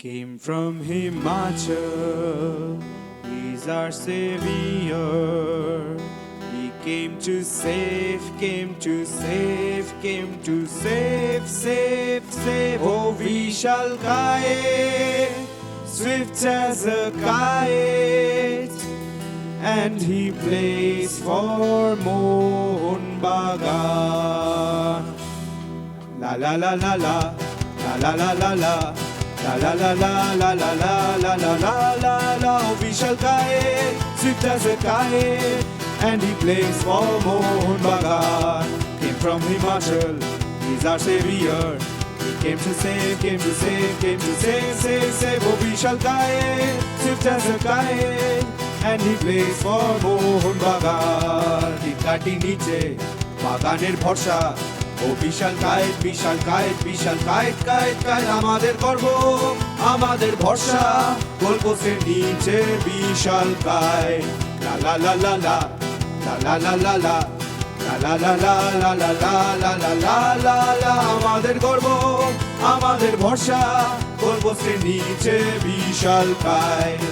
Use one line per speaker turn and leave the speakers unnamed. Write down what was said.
Came from Himachal, he's our savior. He came to save, came to save, came to save, save, save. Oh, we shall guide, swift as a kite, and he plays for Mohun Bagan. La la la la la, la la la la la. La la la la la la la la la la la la. Oh, we shall guide, swift as a kite, and he plays for Mohun Bagan. Came from Himachal, he's our savior. He came to save, came to save, came to save, save, save. Oh, we shall guide, swift as a kite, and he plays for Mohun Bagan. Dikati niche, বাগানের ভরসা। ও বিশাল কায়েত, বিশাল কায়েত, বিশাল কায়েত, কায়েত, কায়েত আমাদের গর্ব, আমাদের ভরসা। গোলপোস্টের নিচে বিশাল কায়েত। লা লা লা লা লা, লা লা লা লা লা, লা লা লা লা লা লা লা লা লা লা লা। আমাদের গর্ব, আমাদের ভরসা। গোলপোস্টের নিচে বিশাল কায়েত।